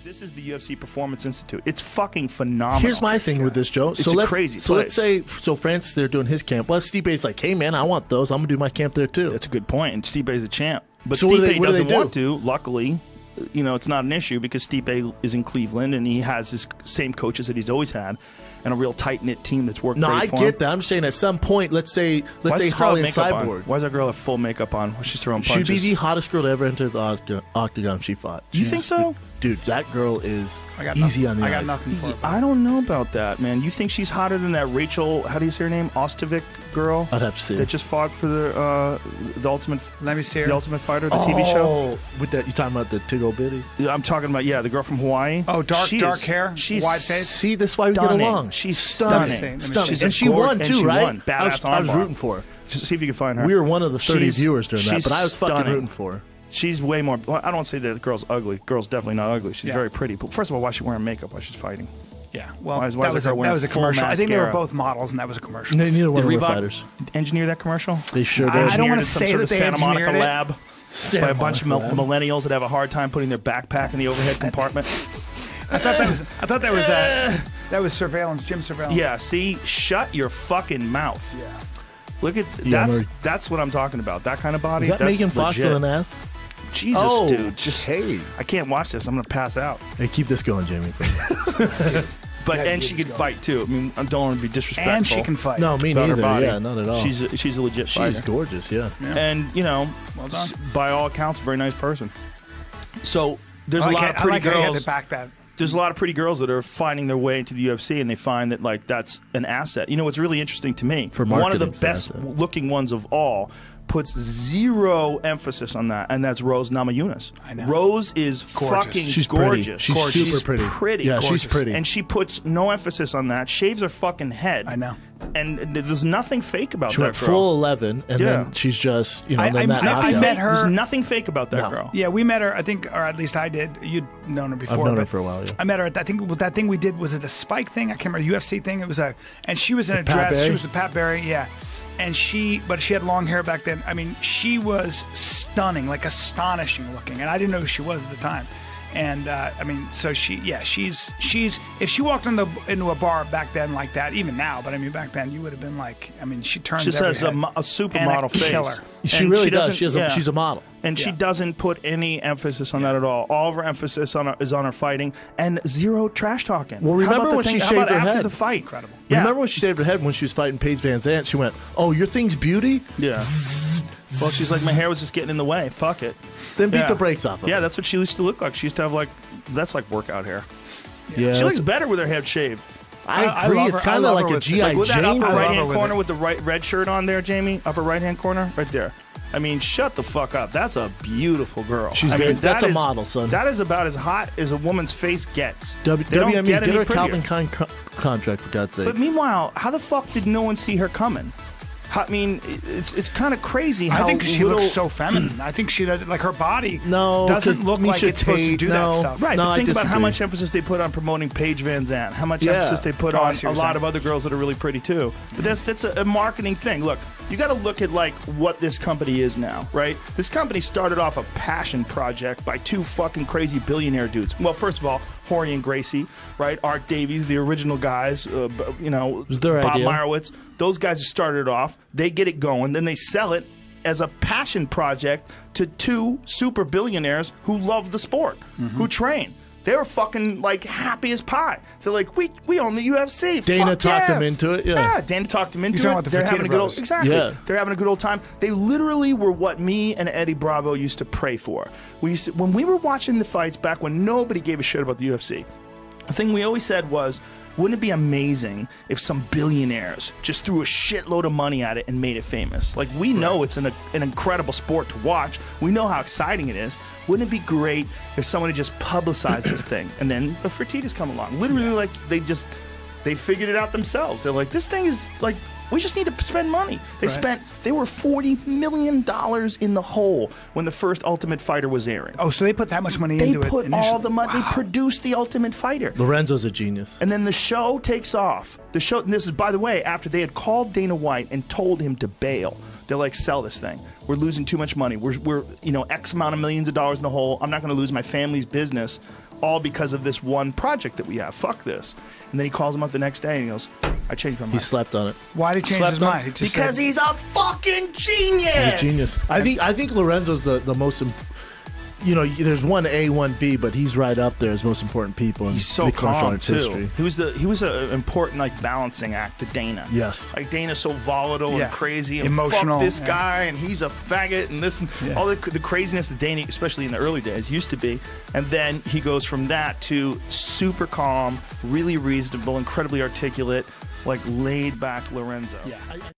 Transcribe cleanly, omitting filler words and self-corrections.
This is the UFC Performance Institute. It's fucking phenomenal. Here's my thing with this, Joe. It's a crazy So place. let's say, Francis, they're doing his camp. Well, if Stipe's like, hey, man, I want those. I'm going to do my camp there, too. That's a good point. And Stipe's the champ. But So Stipe what do doesn't they do? want to. Luckily, you know, it's not an issue because Stipe is in Cleveland and he has his same coaches that he's always had and a real tight-knit team that's worked No, great I for get him. that. I'm saying at some point, let's say Why does this girl Holly have and makeup on? Cyborg. Why does that girl have full makeup on? She's throwing punches. She'd be the hottest girl to ever enter the octagon she fought. You think so? Dude, that girl is got easy on the I got eyes. nothing for her. I don't know about that, man. You think she's hotter than that Rachel, how do you say her name? Ostovic girl? I'd have to see That her. just fought for the Ultimate Let me see her. The Ultimate Fighter, the TV show? Oh, with that, you talking about the Tiggle Bitty? I'm talking about, the girl from Hawaii. Oh, dark She dark is- hair, She's wide face. See, that's why we stunning. get along. She's Let me stunning. see. Stunning. She's And a she gorge- won, and too, she right? won. I was Badass armbar. rooting for her. Just see if you can find her. We were one of the 30 She's- viewers during that, she's but I was fucking stunning. rooting for her. She's way more. Well, I don't want to say that the girl's ugly. Girl's definitely not ugly. She's Yeah. very pretty. But first of all, why is she wearing makeup while she's fighting? Yeah, well, Why is that that was girl a, wearing that was a full commercial. I think they were mascara? both models, and that was a commercial. Neither one Did of her Reebok fighters. engineer that commercial? They sure I did. don't Engineered wanna in some say sort that of they Santa Monica engineered it. lab by a bunch of millennials that have a hard time putting their backpack in the overhead compartment. I thought that was surveillance, gym surveillance. Yeah, see, shut your fucking mouth. Yeah. Look at Yeah, that's what I'm talking about. That kind of body. Is that that's Megan Fox legit. with an ass? Jesus, Oh, dude. Just hey. I can't watch this. I'm gonna pass out. Hey, keep this going, Jamie. But Yeah, and she keep could this fight too. I mean, I don't want to be disrespectful. And she can fight. No, me about her neither. body. Yeah, not at all. She's a legit fighter. She's gorgeous, yeah. And you know, Well done. by all accounts, a very nice person. So there's I a like lot it. of I pretty like how you had girls. to back that. There's a lot of pretty girls that are finding their way into the UFC, and they find that like that's an asset. You know, what's really interesting to me? For one of the marketing, it's an best asset. looking ones of all puts zero emphasis on that, and that's Rose Namajunas. I know. Rose is Gorgeous. fucking She's pretty. gorgeous. She's Gorgeous. super pretty. Yeah, she's Gorgeous. pretty. And she puts no emphasis on that. Shaves her fucking head. I know. And there's nothing fake about She that went girl. full 11, and Yeah. then she's just, you know, I- then I- that I knockout. met her- There's nothing fake about that No. girl. Yeah, we met her. I think, or at least I did. You'd known her before. I've known her but for a while, yeah. I met her at. I think that thing we did was it a Spike thing? I can't remember. UFC thing. It was a, and she was in a Pat dress. Barry? She was with Pat Barry. Yeah, and she had long hair back then. I mean, she was stunning, like astonishing looking, and I didn't know who she was at the time. And I mean, so she's if she walked into a bar back then like that, even now, but I mean back then you would have been like, I mean, she turns. She just every has head. a And supermodel face. killer. She And really doesn't- does. She's a model. And she Yeah. doesn't put any emphasis on that at all. All of her emphasis is on her fighting and zero trash talking. Well, How remember about the when she thing- how shaved about her after head? the fight? Incredible. Yeah. Remember when she shaved her head when she was fighting Paige Van Zandt? She went, "Oh, your thing's beauty." Yeah. Well, she's like, my hair was just getting in the way. Fuck it. Then beat Yeah. the brakes off of Yeah, it. that's what she used to look like. She used to have that's like workout hair. Yeah, She looks that's- better with her head shaved. I agree. love It's her- I kind of love like her a with- GI Like with that Jane. upper love right her hand with corner it. with the red shirt on there, Jamie. Upper right hand corner, right there. I mean, shut the fuck up. That's a beautiful girl. She's I very- mean, that's that a is- model, son. That is about as hot as a woman's face gets. They don't WME, get get any her a prettier. Calvin Klein contract, for God's sake. But meanwhile, how the fuck did no one see her coming? I mean, it's kind of crazy how I think she little, looks so feminine. I think she does like her body. No, 'cause doesn't look like Misha it's supposed to Tate, do that no. stuff. Right, No, but I think about how disagree. much emphasis they put on promoting Paige Van Zandt, how much Yeah. emphasis they put Oh, I on see a what you're lot saying. of other girls that are really pretty too. But that's a marketing thing. Look, you got to look at like what this company is now, right? This company started off a passion project by two fucking crazy billionaire dudes. Well, first of all, Jorge and Gracie, right? Art Davies, the original guys, you know, was their Bob idea. Meyerowitz. Those guys started it off. They get it going, then they sell it as a passion project to two super billionaires who love the sport, who train. They were fucking like happy as pie. They're like, we own the UFC. Dana Fuck talked yeah. them into it, yeah. Dana talked them into You're talking it. about the They're having Fertitta a good old brothers. exactly. Yeah. They're having a good old time. They literally were what me and Eddie Bravo used to pray for. When we were watching the fights back when nobody gave a shit about the UFC. The thing we always said was, wouldn't it be amazing if some billionaires just threw a shitload of money at it and made it famous? Like, we know it's an incredible sport to watch. We know how exciting it is. Wouldn't it be great if someone had just publicized this thing? And then the Fertittas come along. Literally, like, they figured it out themselves. They're like, this thing is, like, we just need to spend money. They were $40 million in the hole when the first Ultimate Fighter was airing. Oh, so they put that much money They into it. put initially. all the money. Wow. They produced the Ultimate Fighter. Lorenzo's a genius. And then the show takes off. The show, and this is, by the way, after they had called Dana White and told him to bail. They're like, sell this thing. We're losing too much money. We're X amount of millions of dollars in the hole. I'm not going to lose my family's business all because of this one project that we have. Fuck this. And then he calls him up the next day and he goes, I changed my mind. He slept on it. Why did he change his mind? He just Because said, he's a fucking genius. He's a genius. I think Lorenzo's the most. There's one A, one B, but he's right up there as most important people in He's so mixed martial calm arts too. history. He was an important balancing act to Dana. Yes. Like Dana's so volatile Yeah. and crazy and Emotional, fuck this yeah. guy and he's a faggot and this and all the craziness that Dana, especially in the early days, used to be. And then he goes from that to super calm, really reasonable, incredibly articulate, like laid back Lorenzo. Yeah.